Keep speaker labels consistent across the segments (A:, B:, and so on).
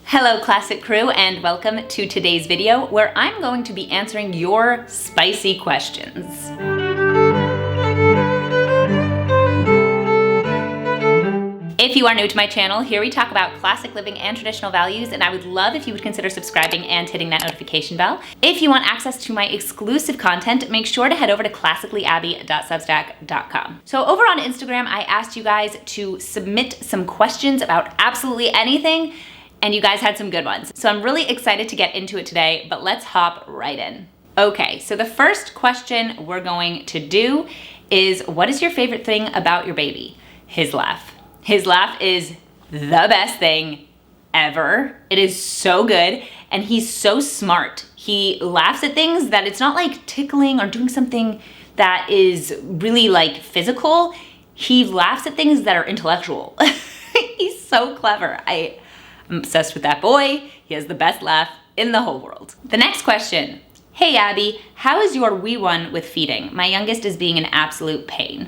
A: Hello Classic Crew and welcome to today's video where I'm going to be answering your spicy questions. If you are new to my channel, here we talk about classic living and traditional values, and I would love if you would consider subscribing and hitting that notification bell. If you want access to my exclusive content, make sure to head over to classicallyabby.substack.com. So over on Instagram, I asked you guys to submit some questions about absolutely anything, and you guys had some good ones. So I'm really excited to get into it today, but let's hop right in. Okay, so the first question we're going to do is, what is your favorite thing about your baby? His laugh. His laugh is the best thing ever. It is so good, and he's so smart. He laughs at things that it's not like tickling or doing something that is really like physical. He laughs at things that are intellectual. He's so clever. I'm obsessed with that boy. He has the best laugh in the whole world. The next question. Hey Abby, how is your wee one with feeding? My youngest is being an absolute pain.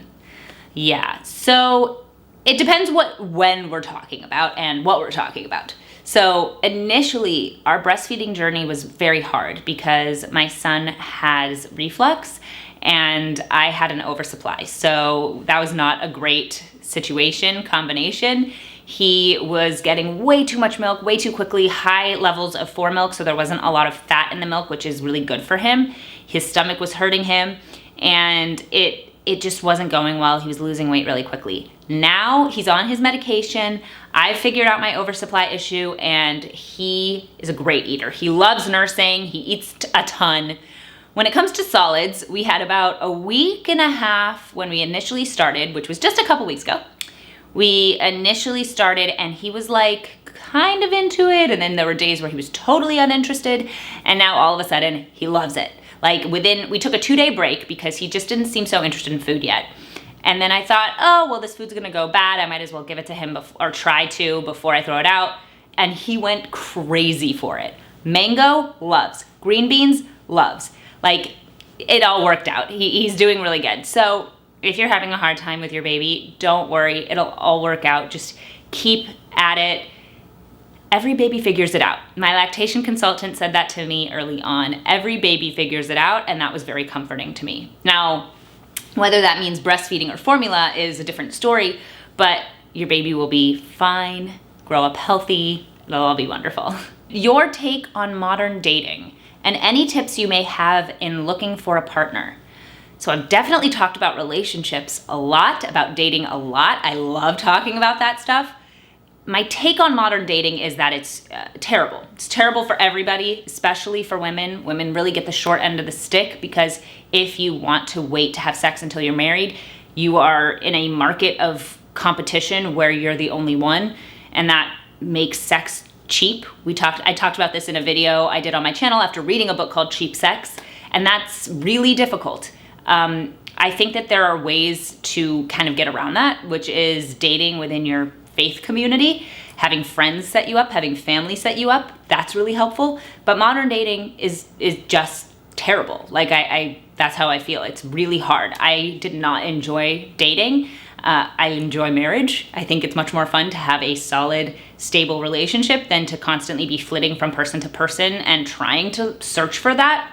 A: Yeah, so it depends when we're talking about and what we're talking about. So initially, our breastfeeding journey was very hard because my son has reflux and I had an oversupply. So that was not a great combination. He was getting way too much milk, way too quickly, high levels of foremilk, so there wasn't a lot of fat in the milk, which is really good for him. His stomach was hurting him, and it just wasn't going well. He was losing weight really quickly. Now he's on his medication. I figured out my oversupply issue, and he is a great eater. He loves nursing. He eats a ton. When it comes to solids, we had about a week and a half when we initially started, which was just a couple weeks ago. We initially started and he was like kind of into it, and then there were days where he was totally uninterested, and now all of a sudden he loves it. Like we took a 2-day break because he just didn't seem so interested in food yet. And then I thought, oh, well, this food's gonna go bad. I might as well give it to him or try to before I throw it out. And he went crazy for it. Mango, loves. Green beans, loves. Like, it all worked out. He's doing really good. So if you're having a hard time with your baby, don't worry, it'll all work out. Just keep at it. Every baby figures it out. My lactation consultant said that to me early on. Every baby figures it out, and that was very comforting to me. Now, whether that means breastfeeding or formula is a different story, but your baby will be fine, grow up healthy, it'll all be wonderful. Your take on modern dating and any tips you may have in looking for a partner. So I've definitely talked about relationships a lot, about dating a lot. I love talking about that stuff. My take on modern dating is that it's terrible. It's terrible for everybody, especially for women. Women really get the short end of the stick because if you want to wait to have sex until you're married, you are in a market of competition where you're the only one, and that makes sex cheap. I talked about this in a video I did on my channel after reading a book called Cheap Sex, and that's really difficult. I think that there are ways to kind of get around that, which is dating within your faith community, having friends set you up, having family set you up. That's really helpful. But modern dating is just terrible. Like that's how I feel. It's really hard. I did not enjoy dating. I enjoy marriage. I think it's much more fun to have a solid, stable relationship than to constantly be flitting from person to person and trying to search for that.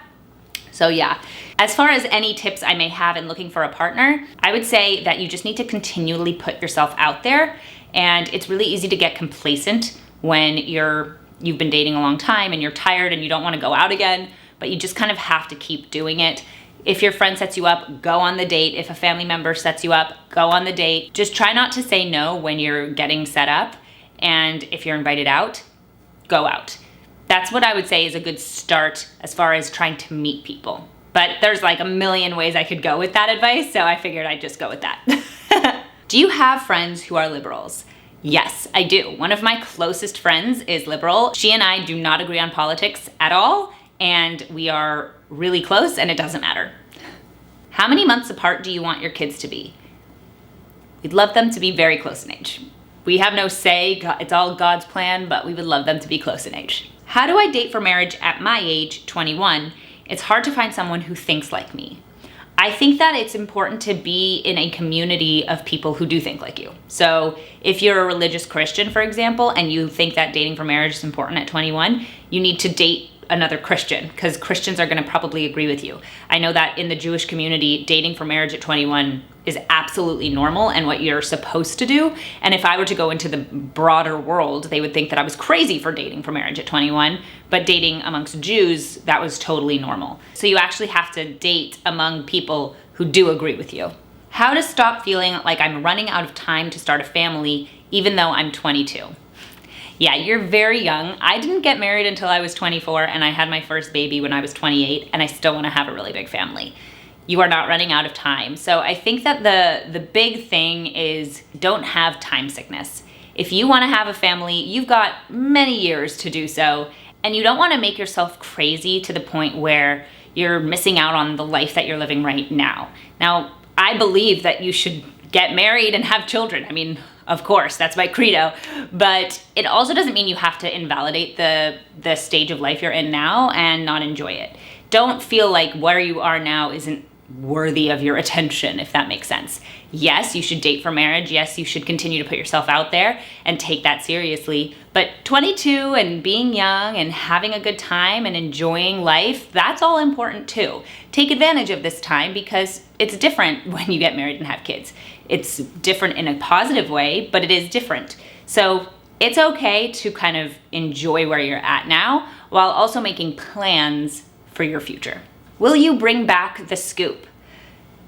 A: So yeah, as far as any tips I may have in looking for a partner, I would say that you just need to continually put yourself out there. And it's really easy to get complacent when you've been dating a long time and you're tired and you don't want to go out again, but you just kind of have to keep doing it. If your friend sets you up, go on the date. If a family member sets you up, go on the date. Just try not to say no when you're getting set up. And if you're invited out, go out. That's what I would say is a good start as far as trying to meet people. But there's like a million ways I could go with that advice, so I figured I'd just go with that. Do you have friends who are liberals? Yes, I do. One of my closest friends is liberal. She and I do not agree on politics at all, and we are really close, and it doesn't matter. How many months apart do you want your kids to be? We'd love them to be very close in age. We have no say, it's all God's plan, but we would love them to be close in age. How do I date for marriage at my age, 21? It's hard to find someone who thinks like me. I think that it's important to be in a community of people who do think like you. So if you're a religious Christian, for example, and you think that dating for marriage is important at 21, you need to date another Christian, because Christians are going to probably agree with you. I know that in the Jewish community, dating for marriage at 21 is absolutely normal and what you're supposed to do. And if I were to go into the broader world, they would think that I was crazy for dating for marriage at 21, but dating amongst Jews, that was totally normal. So you actually have to date among people who do agree with you. How to stop feeling like I'm running out of time to start a family, even though I'm 22. Yeah, you're very young. I didn't get married until I was 24, and I had my first baby when I was 28, and I still want to have a really big family. You are not running out of time. So I think that the big thing is don't have time sickness. If you want to have a family, you've got many years to do so, and you don't want to make yourself crazy to the point where you're missing out on the life that you're living right now. Now, I believe that you should get married and have children. I mean, of course, that's my credo, but it also doesn't mean you have to invalidate the stage of life you're in now and not enjoy it. Don't feel like where you are now isn't worthy of your attention, if that makes sense. Yes, you should date for marriage. Yes, you should continue to put yourself out there and take that seriously. But 22 and being young and having a good time and enjoying life, that's all important too. Take advantage of this time because it's different when you get married and have kids. It's different in a positive way, but it is different. So it's okay to kind of enjoy where you're at now while also making plans for your future. Will you bring back the scoop?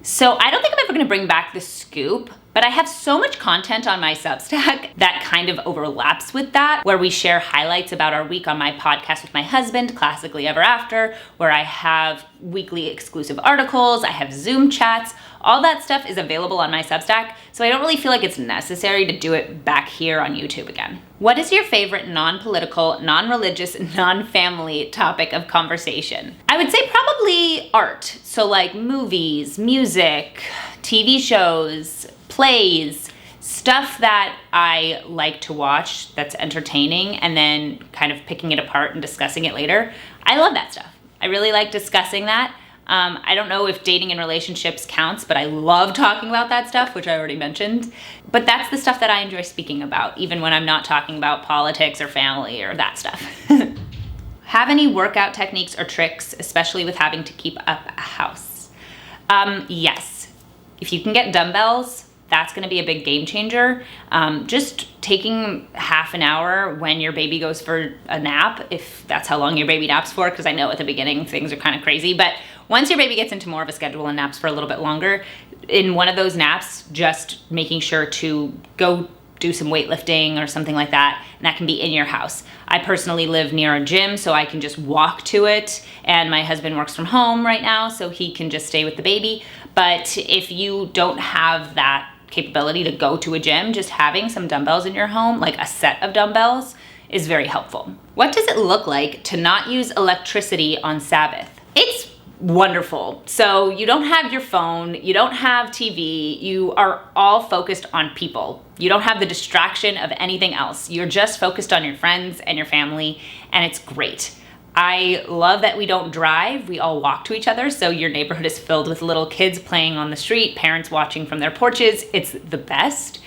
A: So I don't think I'm ever gonna bring back the scoop, but I have so much content on my Substack that kind of overlaps with that, where we share highlights about our week on my podcast with my husband, Classically Ever After, where I have weekly exclusive articles, I have Zoom chats, all that stuff is available on my Substack, so I don't really feel like it's necessary to do it back here on YouTube again. What is your favorite non-political, non-religious, non-family topic of conversation? I would say probably art. So like movies, music, TV shows, plays, stuff that I like to watch that's entertaining and then kind of picking it apart and discussing it later. I love that stuff. I really like discussing that. I don't know if dating and relationships counts, but I love talking about that stuff, which I already mentioned. But that's the stuff that I enjoy speaking about, even when I'm not talking about politics or family or that stuff. Have any workout techniques or tricks, especially with having to keep up a house? Yes. If you can get dumbbells, that's gonna be a big game changer. Just taking half an hour when your baby goes for a nap, if that's how long your baby naps for, because I know at the beginning things are kind of crazy, but once your baby gets into more of a schedule and naps for a little bit longer, in one of those naps, just making sure to go do some weightlifting or something like that, and that can be in your house. I personally live near a gym, so I can just walk to it, and my husband works from home right now, so he can just stay with the baby. But if you don't have that capability to go to a gym, just having some dumbbells in your home, like a set of dumbbells, is very helpful. What does it look like to not use electricity on Sabbath? It's wonderful. So you don't have your phone, you don't have TV, you are all focused on people. You don't have the distraction of anything else. You're just focused on your friends and your family, and it's great. I love that we don't drive, we all walk to each other, so your neighborhood is filled with little kids playing on the street, parents watching from their porches. It's the best.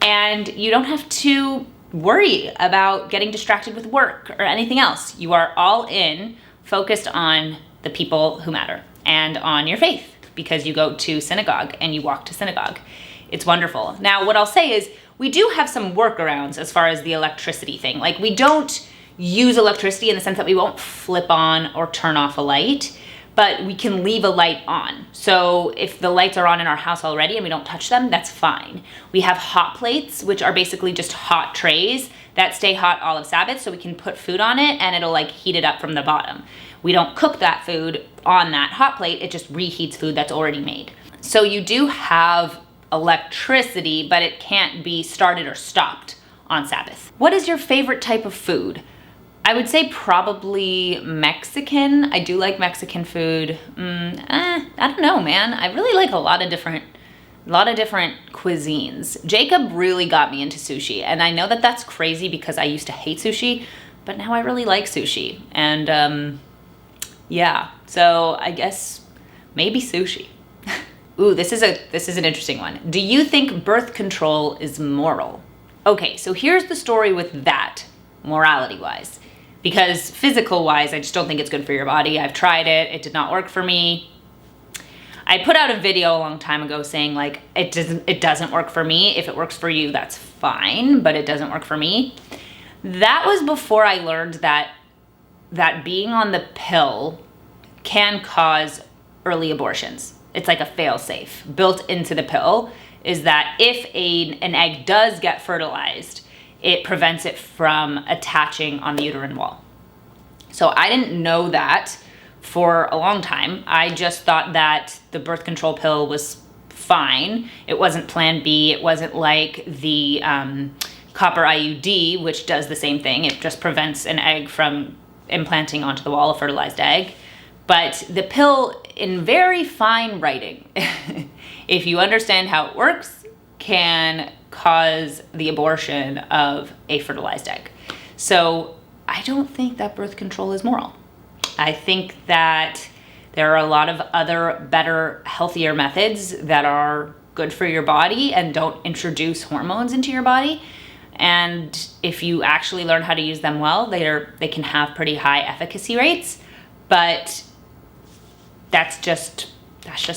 A: And you don't have to worry about getting distracted with work or anything else. You are all in, focused on the people who matter and on your faith, because you go to synagogue and you walk to synagogue. It's wonderful. Now, what I'll say is we do have some workarounds as far as the electricity thing. Like, we don't use electricity in the sense that we won't flip on or turn off a light, but we can leave a light on. So if the lights are on in our house already and we don't touch them, that's fine. We have hot plates, which are basically just hot trays that stay hot all of Sabbath, so we can put food on it and it'll like heat it up from the bottom. We don't cook that food on that hot plate, it just reheats food that's already made. So you do have electricity, but it can't be started or stopped on Sabbath. What is your favorite type of food? I would say probably Mexican. I do like Mexican food. I don't know, man. I really like a lot of different cuisines. Jacob really got me into sushi, and I know that that's crazy because I used to hate sushi, but now I really like sushi. And yeah, so I guess maybe sushi. Ooh, this is an interesting one. Do you think birth control is moral? Okay, so here's the story with that, morality-wise. Because physical-wise, I just don't think it's good for your body. I've tried it. It did not work for me. I put out a video a long time ago saying like, it doesn't work for me. If it works for you, that's fine, but it doesn't work for me. That was before I learned that being on the pill can cause early abortions. It's like a fail-safe built into the pill, is that if an egg does get fertilized, it prevents it from attaching on the uterine wall. So I didn't know that for a long time. I just thought that the birth control pill was fine. It wasn't Plan B. It wasn't like the copper IUD, which does the same thing. It just prevents an egg from implanting onto the wall, a fertilized egg. But the pill, in very fine writing, if you understand how it works, can cause the abortion of a fertilized egg. So I don't think that birth control is moral. I think that there are a lot of other better, healthier methods that are good for your body and don't introduce hormones into your body. And if you actually learn how to use them well, they can have pretty high efficacy rates. But that's just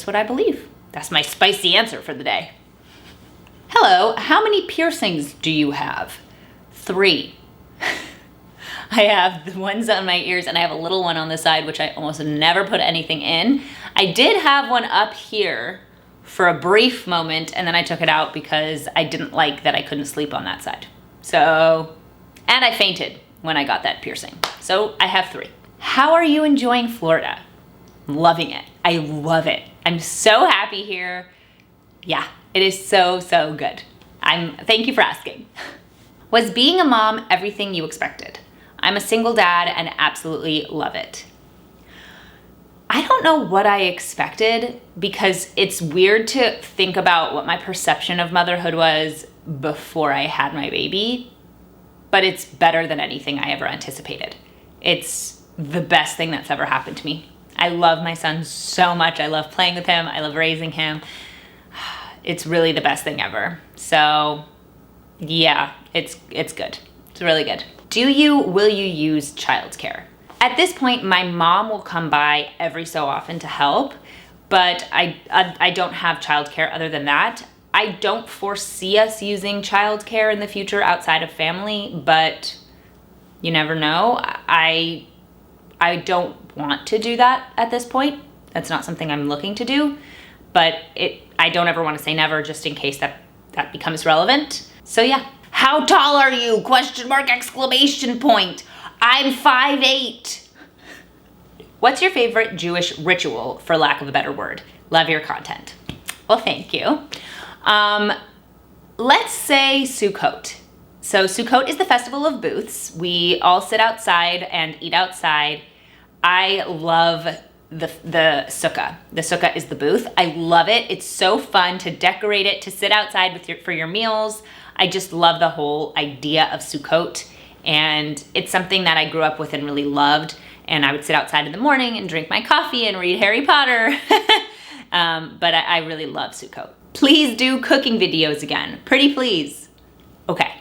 A: what I believe. That's my spicy answer for the day. Hello, how many piercings do you have? 3. I have the ones on my ears and I have a little one on the side, which I almost never put anything in. I did have one up here for a brief moment and then I took it out because I didn't like that I couldn't sleep on that side. So, and I fainted when I got that piercing. So I have 3. How are you enjoying Florida? Loving it. I love it. I'm so happy here. Yeah, it is so, so good. Thank you for asking. Was being a mom everything you expected? I'm a single dad and absolutely love it. I don't know what I expected because it's weird to think about what my perception of motherhood was before I had my baby, but it's better than anything I ever anticipated. It's the best thing that's ever happened to me. I love my son so much. I love playing with him. I love raising him. It's really the best thing ever. So yeah, it's good. It's really good. Will you use childcare? At this point, my mom will come by every so often to help, but I don't have childcare other than that. I don't foresee us using childcare in the future outside of family, but you never know. I don't want to do that at this point. That's not something I'm looking to do, but I don't ever want to say never just in case that becomes relevant. So yeah. How tall are you? ? I'm 5'8". What's your favorite Jewish ritual, for lack of a better word? Love your content. Well, thank you. Let's say Sukkot. So Sukkot is the festival of booths. We all sit outside and eat outside. I love the sukkah. The sukkah is the booth. I love it. It's so fun to decorate it, to sit outside for your meals. I just love the whole idea of Sukkot, and it's something that I grew up with and really loved. And I would sit outside in the morning and drink my coffee and read Harry Potter. But I really love Sukkot. Please do cooking videos again. Pretty please. Okay.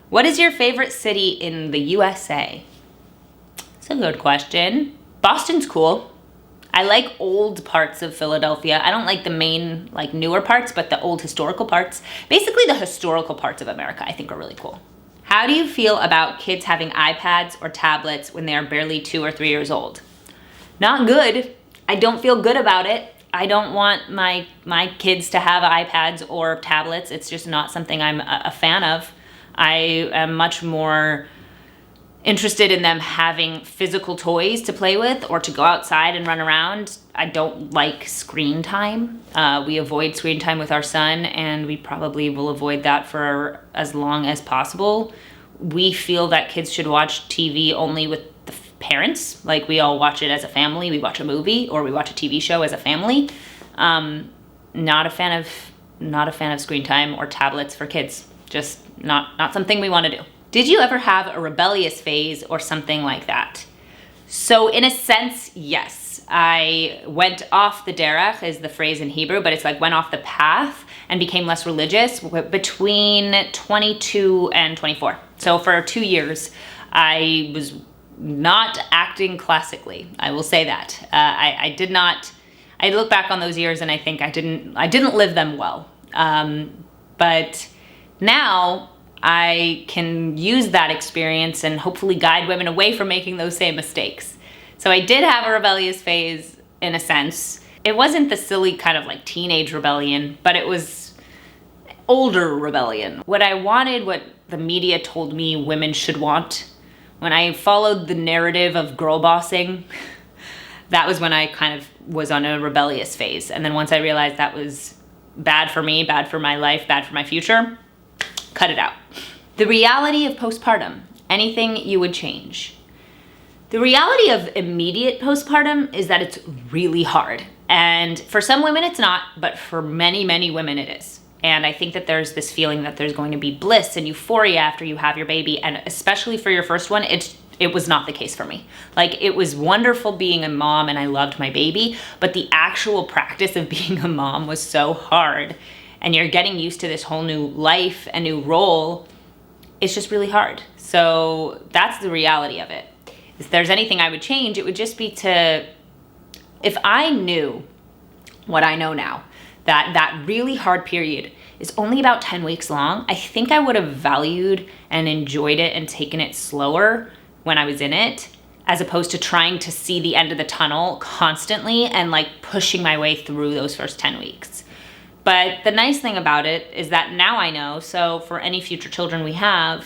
A: What is your favorite city in the USA? It's a good question. Boston's cool. I like old parts of Philadelphia. I don't like the main, newer parts, but the old historical parts. Basically, the historical parts of America I think are really cool. How do you feel about kids having iPads or tablets when they are barely 2 or 3 years old? Not good. I don't feel good about it. I don't want my kids to have iPads or tablets. It's just not something I'm a fan of. I am much more interested in them having physical toys to play with or to go outside and run around. I don't like screen time. We avoid screen time with our son, and we probably will avoid that for as long as possible. We feel that kids should watch TV only with the parents. Like, we all watch it as a family. We watch a movie or we watch a TV show as a family. Not a fan of screen time or tablets for kids. Just not something we want to do. Did you ever have a rebellious phase or something like that? So in a sense, yes. I went off the derech is the phrase in Hebrew, but it's like went off the path and became less religious between 22 and 24. So for 2 years, I was not acting classically. I will say that. I did not, I look back on those years and I think I didn't live them well. But now I can use that experience and hopefully guide women away from making those same mistakes. So I did have a rebellious phase in a sense. It wasn't the silly kind of like teenage rebellion, but it was older rebellion. What I wanted, what the media told me women should want, when I followed the narrative of girl bossing, that was when I kind of was on a rebellious phase. And then once I realized that was bad for me, bad for my life, bad for my future, cut it out. The reality of postpartum, anything you would change. The reality of immediate postpartum is that it's really hard. And for some women it's not, but for many, many women it is. And I think that there's this feeling that there's going to be bliss and euphoria after you have your baby. And especially for your first one, it was not the case for me. Like, it was wonderful being a mom and I loved my baby, but the actual practice of being a mom was so hard. And you're getting used to this whole new life, a new role. It's just really hard. So that's the reality of it. If there's anything I would change, it would just be if I knew what I know now, that really hard period is only about 10 weeks long, I think I would have valued and enjoyed it and taken it slower when I was in it, as opposed to trying to see the end of the tunnel constantly and like pushing my way through those first 10 weeks. But the nice thing about it is that now I know, so for any future children we have,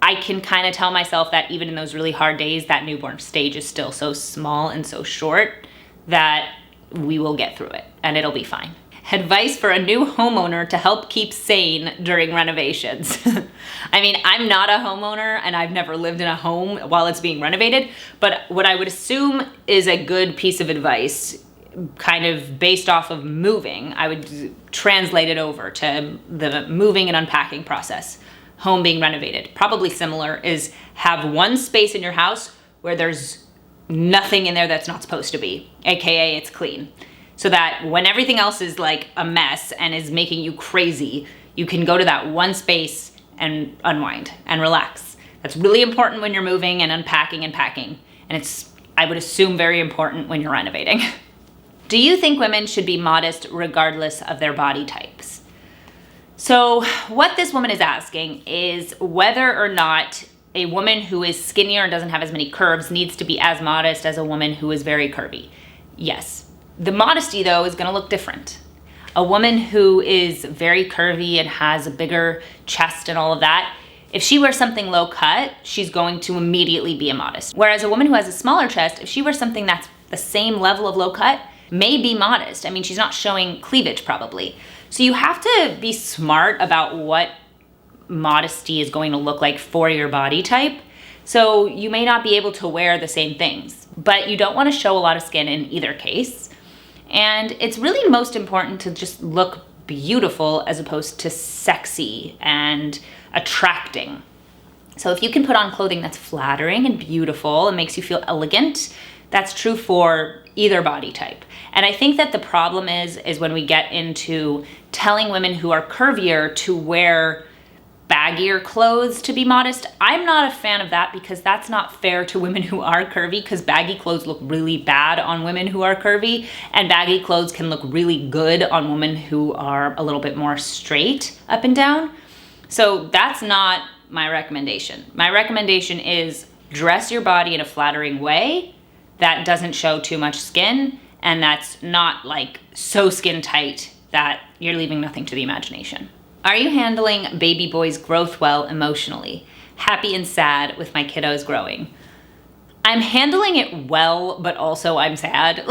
A: I can kind of tell myself that even in those really hard days, that newborn stage is still so small and so short that we will get through it and it'll be fine. Advice for a new homeowner to help keep sane during renovations. I mean, I'm not a homeowner and I've never lived in a home while it's being renovated, but what I would assume is a good piece of advice, kind of based off of moving, I would translate it over to the moving and unpacking process. Home being renovated, probably similar, is have one space in your house where there's nothing in there that's not supposed to be, AKA it's clean. So that when everything else is like a mess and is making you crazy, you can go to that one space and unwind and relax. That's really important when you're moving and unpacking and packing. And it's, I would assume, very important when you're renovating. Do you think women should be modest regardless of their body types? So what this woman is asking is whether or not a woman who is skinnier and doesn't have as many curves needs to be as modest as a woman who is very curvy. Yes. The modesty, though, is going to look different. A woman who is very curvy and has a bigger chest and all of that, if she wears something low cut, she's going to immediately be immodest. Whereas a woman who has a smaller chest, if she wears something that's the same level of low cut, may be modest. I mean, she's not showing cleavage probably. So you have to be smart about what modesty is going to look like for your body type. So you may not be able to wear the same things, but you don't want to show a lot of skin in either case. And it's really most important to just look beautiful as opposed to sexy and attracting. So if you can put on clothing that's flattering and beautiful and makes you feel elegant, that's true for either body type. And I think that the problem is when we get into telling women who are curvier to wear baggier clothes to be modest. I'm not a fan of that because that's not fair to women who are curvy, because baggy clothes look really bad on women who are curvy, and baggy clothes can look really good on women who are a little bit more straight up and down. So that's not my recommendation. My recommendation is dress your body in a flattering way that doesn't show too much skin and that's not like so skin tight that you're leaving nothing to the imagination. Are you handling baby boy's growth well emotionally? Happy and sad with my kiddos growing. I'm handling it well, but also I'm sad.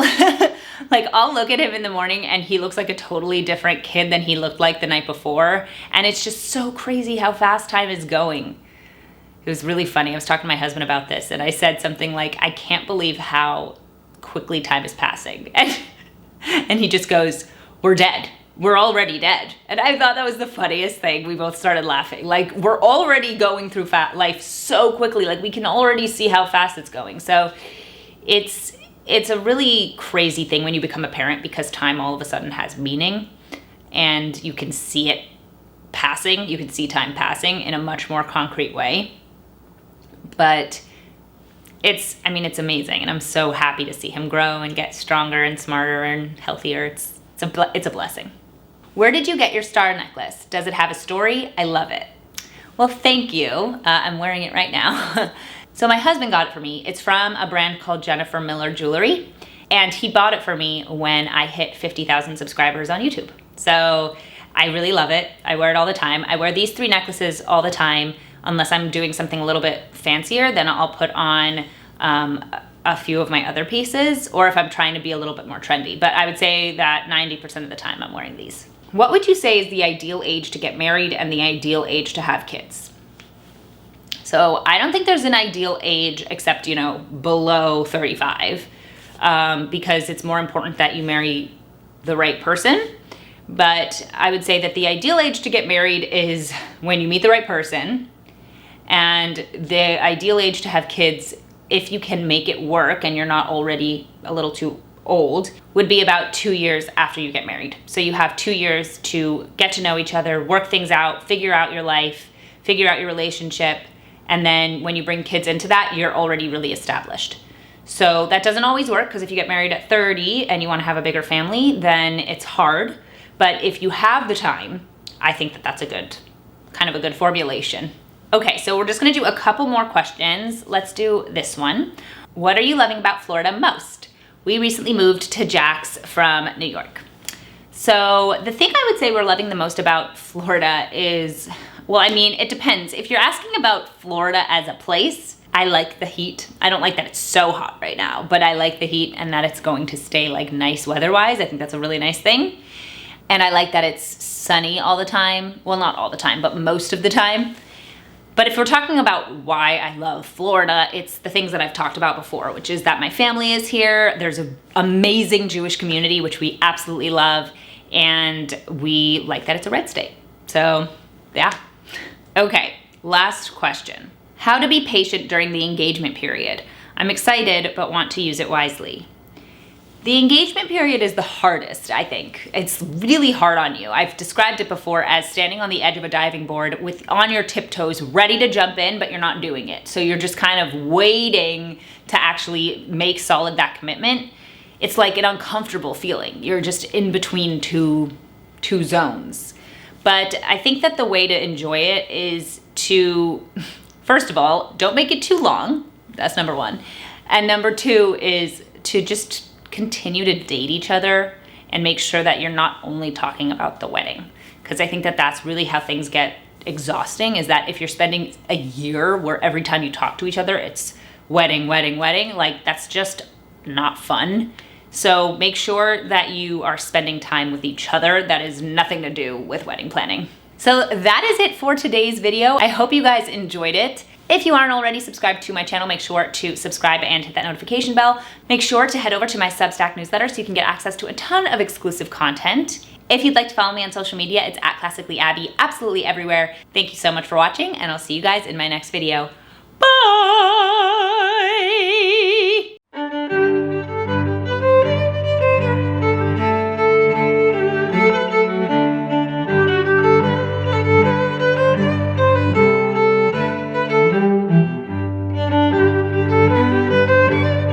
A: Like, I'll look at him in the morning and he looks like a totally different kid than he looked like the night before. And it's just so crazy how fast time is going. It was really funny. I was talking to my husband about this and I said something like, I can't believe how quickly time is passing. And he just goes, we're dead. We're already dead. And I thought that was the funniest thing. We both started laughing. Like, we're already going through life so quickly. Like, we can already see how fast it's going. So it's it's a really crazy thing when you become a parent because time all of a sudden has meaning and you can see it passing. You can see time passing in a much more concrete way. But it's amazing. And I'm so happy to see him grow and get stronger and smarter and healthier. It's a blessing. Where did you get your star necklace? Does it have a story? I love it. Well, thank you. I'm wearing it right now. So my husband got it for me. It's from a brand called Jennifer Miller Jewelry. And he bought it for me when I hit 50,000 subscribers on YouTube. So I really love it. I wear it all the time. I wear these 3 necklaces all the time, unless I'm doing something a little bit fancier, then I'll put on a few of my other pieces, or if I'm trying to be a little bit more trendy. But I would say that 90% of the time I'm wearing these. What would you say is the ideal age to get married and the ideal age to have kids? So I don't think there's an ideal age except, below 35, because it's more important that you marry the right person. But I would say that the ideal age to get married is when you meet the right person, and the ideal age to have kids, if you can make it work and you're not already a little too old, would be about 2 years after you get married. So you have 2 years to get to know each other, work things out, figure out your life, figure out your relationship, and then when you bring kids into that, you're already really established. So that doesn't always work, because if you get married at 30 and you want to have a bigger family, then it's hard. But if you have the time, I think that that's a good formulation. Okay, so we're just gonna do a couple more questions. Let's do this one. What are you loving about Florida most? We recently moved to Jax from New York. So the thing I would say we're loving the most about Florida is, it depends. If you're asking about Florida as a place, I like the heat. I don't like that it's so hot right now, but I like the heat and that it's going to stay nice weather-wise. I think that's a really nice thing. And I like that it's sunny all the time. Well, not all the time, but most of the time. But if we're talking about why I love Florida, it's the things that I've talked about before, which is that my family is here. There's an amazing Jewish community, which we absolutely love. And we like that it's a red state. So, yeah. Okay, last question. How to be patient during the engagement period. I'm excited, but want to use it wisely. The engagement period is the hardest, I think. It's really hard on you. I've described it before as standing on the edge of a diving board on your tiptoes, ready to jump in, but you're not doing it. So you're just kind of waiting to actually make solid that commitment. It's like an uncomfortable feeling. You're just in between two zones. But I think that the way to enjoy it is to, first of all, don't make it too long. That's number one. And number 2 is to just continue to date each other and make sure that you're not only talking about the wedding. Because I think that that's really how things get exhausting, is that if you're spending a year where every time you talk to each other, it's wedding, wedding, wedding, that's just not fun. So make sure that you are spending time with each other. That is nothing to do with wedding planning. So that is it for today's video. I hope you guys enjoyed it. If you aren't already subscribed to my channel, make sure to subscribe and hit that notification bell. Make sure to head over to my Substack newsletter so you can get access to a ton of exclusive content. If you'd like to follow me on social media, it's @ClassicallyAbby, absolutely everywhere. Thank you so much for watching, and I'll see you guys in my next video. Bye!